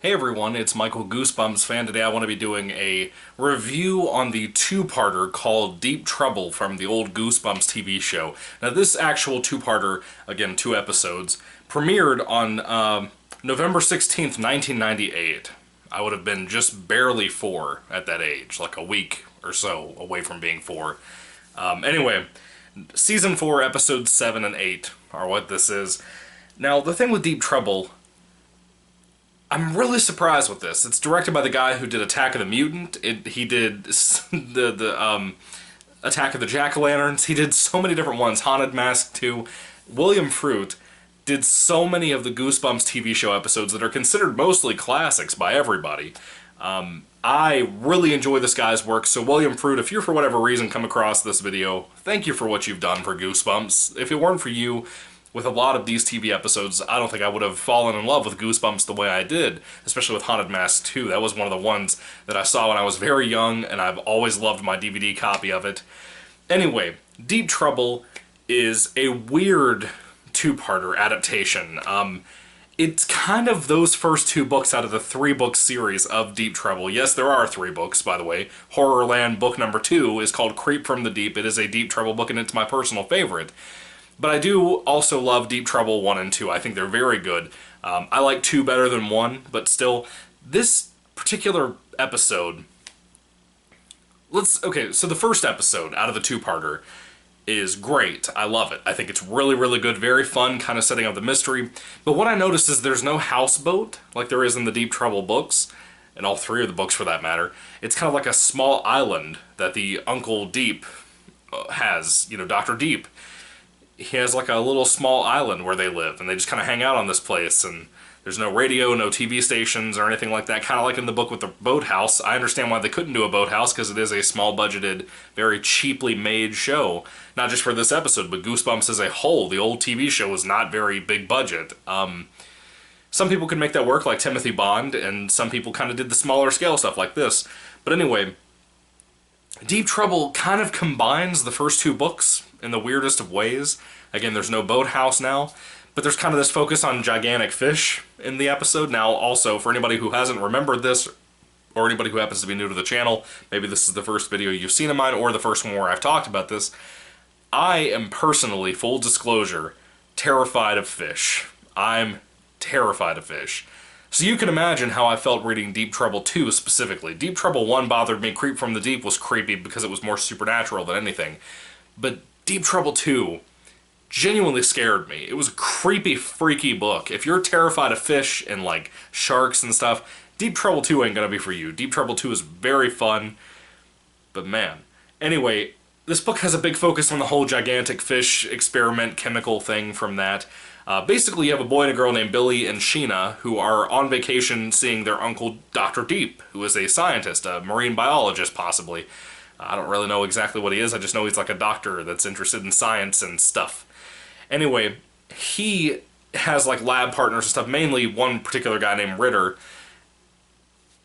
Hey everyone, it's Michael GoosebumpsFan. Today I want to be doing a review on the two-parter called Deep Trouble from the old Goosebumps TV show. Now this actual two-parter, again 2 episodes, premiered on November 16th, 1998. I would have been just barely 4 at that age, like a week or so away from being 4. Anyway, Season 4, Episodes 7 and 8 are what this is. Now the thing with Deep Trouble, I'm really surprised with this. It's directed by the guy who did Attack of the Mutant. He did the Attack of the Jack-O-Lanterns. He did so many different ones. Haunted Mask 2. William Fruit did so many of the Goosebumps TV show episodes that are considered mostly classics by everybody. I really enjoy this guy's work, so William Fruit, if you're for whatever reason come across this video, thank you for what you've done for Goosebumps. If it weren't for you, with a lot of these TV episodes, I don't think I would have fallen in love with Goosebumps the way I did, especially with Haunted Mask 2. That was one of the ones that I saw when I was very young, and I've always loved my DVD copy of it. Anyway, Deep Trouble is a weird two-parter adaptation. It's kind of those first 2 books out of the 3-book series of Deep Trouble. Yes, there are 3 books, by the way. Horrorland book number 2 is called Creep from the Deep. It is a Deep Trouble book, and it's my personal favorite. But I do also love Deep Trouble 1 and 2. I think they're very good. I like 2 better than 1, but still, this particular episode... Okay, so the first episode out of the two-parter is great. I love it. I think it's really, really good. Very fun, kind of setting up the mystery. But what I noticed is there's no houseboat, like there is in the Deep Trouble books, and all 3 of the books for that matter. It's kind of like a small island that the Uncle Deep has, you know, Dr. Deep. He has like a little small island where they live, and they just kind of hang out on this place, and there's no radio, no TV stations or anything like that, kind of like in the book with the boathouse. I understand why they couldn't do a boathouse, because it is a small-budgeted, very cheaply made show, not just for this episode, but Goosebumps as a whole. The old TV show was not very big budget. Some people could make that work, like Timothy Bond, and some people kind of did the smaller scale stuff like this. But anyway, Deep Trouble kind of combines the first 2 books in the weirdest of ways. Again, there's no boathouse now, but there's kind of this focus on gigantic fish in the episode. Now, also, for anybody who hasn't remembered this, or anybody who happens to be new to the channel, maybe this is the first video you've seen of mine, or the first one where I've talked about this, I am personally, full disclosure, terrified of fish. I'm terrified of fish. So you can imagine how I felt reading Deep Trouble 2 specifically. Deep Trouble 1 bothered me. Creep from the Deep was creepy because it was more supernatural than anything. But Deep Trouble 2 genuinely scared me. It was a creepy, freaky book. If you're terrified of fish and like sharks and stuff, Deep Trouble 2 ain't gonna be for you. Deep Trouble 2 is very fun, but man. Anyway, this book has a big focus on the whole gigantic fish experiment chemical thing from that. Basically, you have a boy and a girl named Billy and Sheena who are on vacation seeing their uncle Dr. Deep, who is a scientist, a marine biologist possibly. I don't really know exactly what he is, I just know he's like a doctor that's interested in science and stuff. Anyway, he has like lab partners and stuff, mainly one particular guy named Ritter,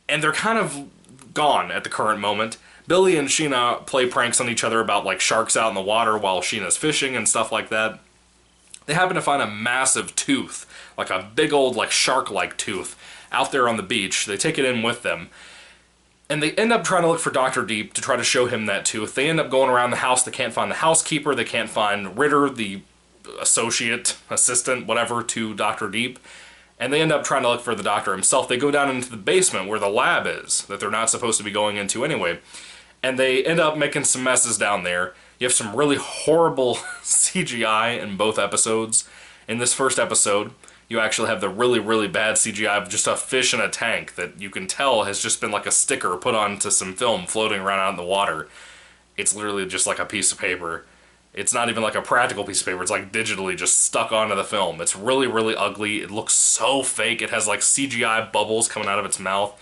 and they're kind of gone at the current moment. Billy and Sheena play pranks on each other about like sharks out in the water while Sheena's fishing and stuff like that. They happen to find a massive tooth, like a big old like shark-like tooth, out there on the beach. They take it in with them. And they end up trying to look for Dr. Deep to try to show him that tooth. They end up going around the house. They can't find the housekeeper. They can't find Ritter, the assistant, whatever, to Dr. Deep. And they end up trying to look for the doctor himself. They go down into the basement where the lab is, that they're not supposed to be going into anyway. And they end up making some messes down there. You have some really horrible CGI in both episodes. In this first episode, you actually have the really, really bad CGI of just a fish in a tank that you can tell has just been like a sticker put onto some film floating around out in the water. It's literally just like a piece of paper. It's not even like a practical piece of paper. It's like digitally just stuck onto the film. It's really, really ugly. It looks so fake. It has like CGI bubbles coming out of its mouth.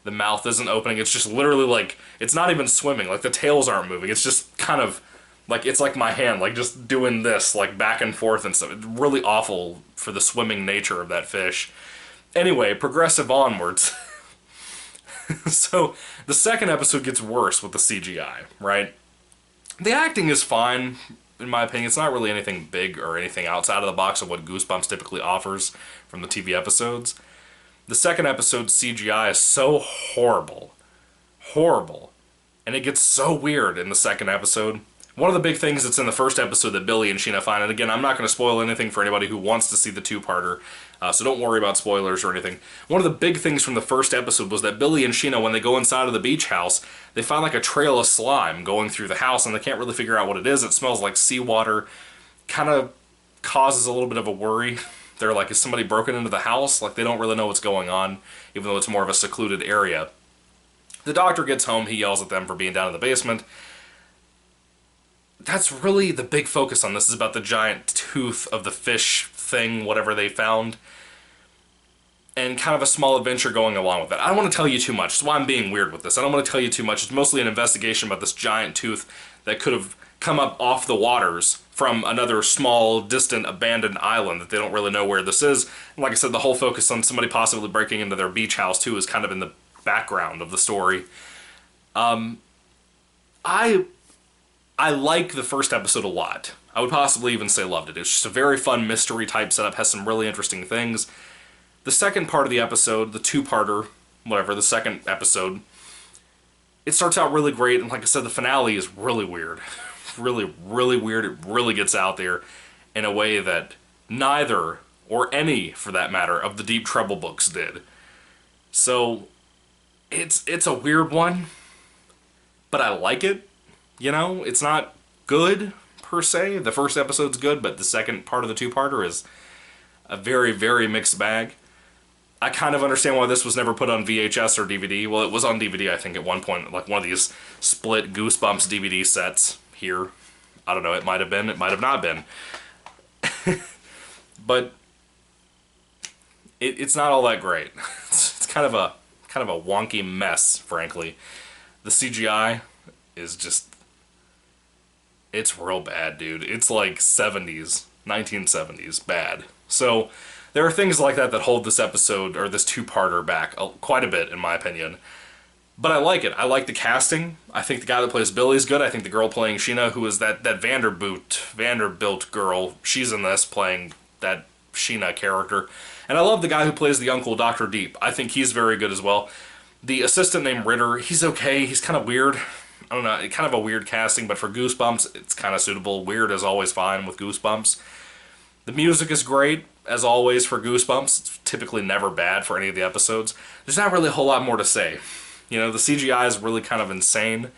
The mouth isn't opening. It's just literally like, it's not even swimming. Like the tails aren't moving. It's just kind of like, it's like my hand, like just doing this, like back and forth and stuff. It's really awful for the swimming nature of that fish. Anyway, progressive onwards. So, the second episode gets worse with the CGI, right? The acting is fine, in my opinion. It's not really anything big or anything outside of the box of what Goosebumps typically offers from the TV episodes. The second episode's CGI is so horrible. Horrible. And it gets so weird in the second episode. One of the big things that's in the first episode that Billy and Sheena find, and again, I'm not going to spoil anything for anybody who wants to see the two-parter, so don't worry about spoilers or anything. One of the big things from the first episode was that Billy and Sheena, when they go inside of the beach house, they find like a trail of slime going through the house, and they can't really figure out what it is. It smells like seawater. Kind of causes a little bit of a worry. They're like, is somebody broken into the house? Like, they don't really know what's going on, even though it's more of a secluded area. The doctor gets home, he yells at them for being down in the basement. That's really the big focus on this, is about the giant tooth of the fish thing, whatever they found. And kind of a small adventure going along with it. I don't want to tell you too much, that's why I'm being weird with this. I don't want to tell you too much. It's mostly an investigation about this giant tooth that could have come up off the waters from another small, distant, abandoned island that they don't really know where this is. And like I said, the whole focus on somebody possibly breaking into their beach house too is kind of in the background of the story. I like the first episode a lot. I would possibly even say loved it. It's just a very fun mystery type setup, has some really interesting things. The second part of the episode, the two-parter, whatever, the second episode, it starts out really great, and like I said, the finale is really weird. Really, really weird. It really gets out there in a way that neither, or any, for that matter, of the Deep Trouble books did. So, it's a weird one, but I like it. You know, it's not good, per se. The first episode's good, but the second part of the two-parter is a very, very mixed bag. I kind of understand why this was never put on VHS or DVD. Well, it was on DVD, I think, at one point. Like one of these split Goosebumps DVD sets here. I don't know, it might have been, it might have not been. But it's not all that great. It's kind of a wonky mess, frankly. The CGI is just... it's real bad, dude. It's like 70s, 1970s bad. So there are things like that that hold this episode, or this two-parter, back quite a bit, in my opinion. But I like it. I like the casting. I think the guy that plays Billy is good. I think the girl playing Sheena, who is that Vanderbilt girl, she's in this playing that Sheena character. And I love the guy who plays the uncle, Dr. Deep. I think he's very good as well. The assistant named Ritter, he's okay. He's kind of weird. I don't know, kind of a weird casting, but for Goosebumps, it's kind of suitable. Weird is always fine with Goosebumps. The music is great, as always, for Goosebumps. It's typically never bad for any of the episodes. There's not really a whole lot more to say. You know, the CGI is really kind of insane.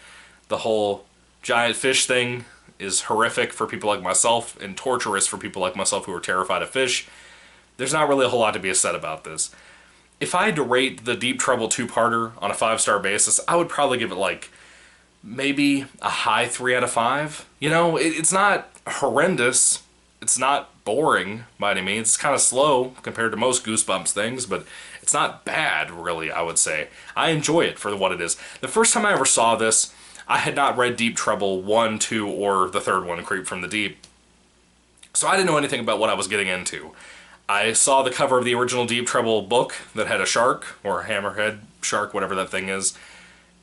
The whole giant fish thing is horrific for people like myself, and torturous for people like myself who are terrified of fish. There's not really a whole lot to be said about this. If I had to rate the Deep Trouble two-parter on a 5-star basis, I would probably give it like maybe a high 3 out of 5. You know, it's not horrendous. It's not boring by any means. It's kind of slow compared to most Goosebumps things, but it's not bad, really, I would say. I enjoy it for what it is. The first time I ever saw this, I had not read Deep Trouble 1, 2, or the third one, Creep from the Deep. So I didn't know anything about what I was getting into. I saw the cover of the original Deep Trouble book that had a shark, or a hammerhead shark, whatever that thing is,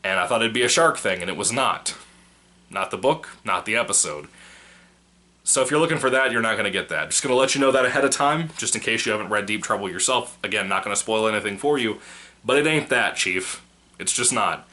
and I thought it'd be a shark thing, and it was not. Not the book, not the episode. So if you're looking for that, you're not going to get that. Just going to let you know that ahead of time, just in case you haven't read Deep Trouble yourself. Again, not going to spoil anything for you, but it ain't that, Chief. It's just not.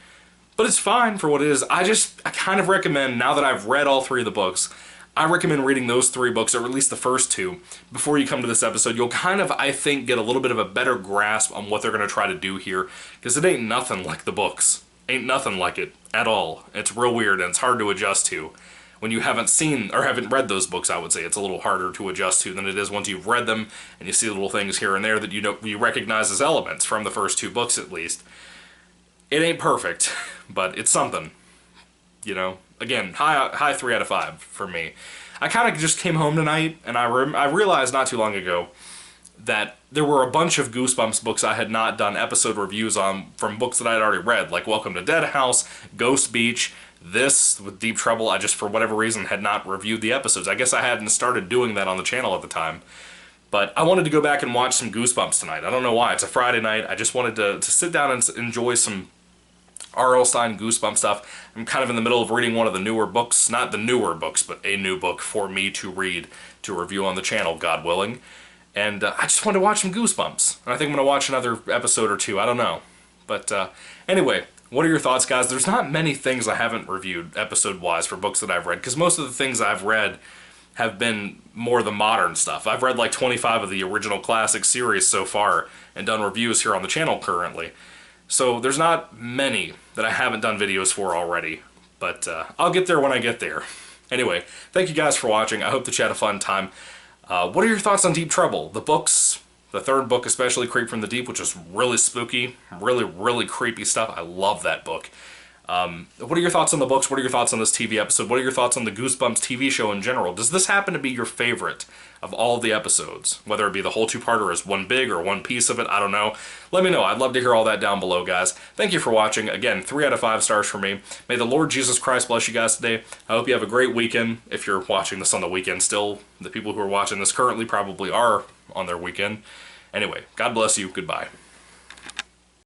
But it's fine for what it is. I kind of recommend, now that I've read all 3 of the books, I recommend reading those 3 books, or at least the first 2, before you come to this episode. You'll kind of, I think, get a little bit of a better grasp on what they're going to try to do here, because it ain't nothing like the books. Ain't nothing like it at all. It's real weird, and it's hard to adjust to. When you haven't seen, or haven't read those books, I would say, it's a little harder to adjust to than it is once you've read them, and you see little things here and there that you recognize as elements from the first 2 books, at least. It ain't perfect, but it's something. You know? Again, high 3 out of 5 for me. I kind of just came home tonight, and I realized not too long ago that there were a bunch of Goosebumps books I had not done episode reviews on from books that I had already read, like Welcome to Dead House, Ghost Beach. This, with Deep Trouble, I just, for whatever reason, had not reviewed the episodes. I guess I hadn't started doing that on the channel at the time. But I wanted to go back and watch some Goosebumps tonight. I don't know why. It's a Friday night. I just wanted to sit down and enjoy some R.L. Stine Goosebumps stuff. I'm kind of in the middle of reading one of the newer books. Not the newer books, but a new book for me to read, to review on the channel, God willing. And I just wanted to watch some Goosebumps. And I think I'm going to watch another episode or two. I don't know. But anyway, what are your thoughts, guys? There's not many things I haven't reviewed episode-wise for books that I've read, because most of the things I've read have been more the modern stuff. I've read like 25 of the original classic series so far and done reviews here on the channel currently. So there's not many that I haven't done videos for already, but I'll get there when I get there. Anyway, thank you guys for watching. I hope that you had a fun time. What are your thoughts on Deep Trouble? The books, the third book especially, Creep from the Deep, which is really spooky, really creepy stuff. I love that book. What are your thoughts on the books? What are your thoughts on this TV episode? What are your thoughts on the Goosebumps TV show in general? Does this happen to be your favorite of all of the episodes? Whether it be the whole two-parter or as one big or one piece of it, I don't know. Let me know. I'd love to hear all that down below, guys. Thank you for watching. Again, 3 out of 5 stars for me. May the Lord Jesus Christ bless you guys today. I hope you have a great weekend. If you're watching this on the weekend still, the people who are watching this currently probably are on their weekend. Anyway, God bless you. Goodbye.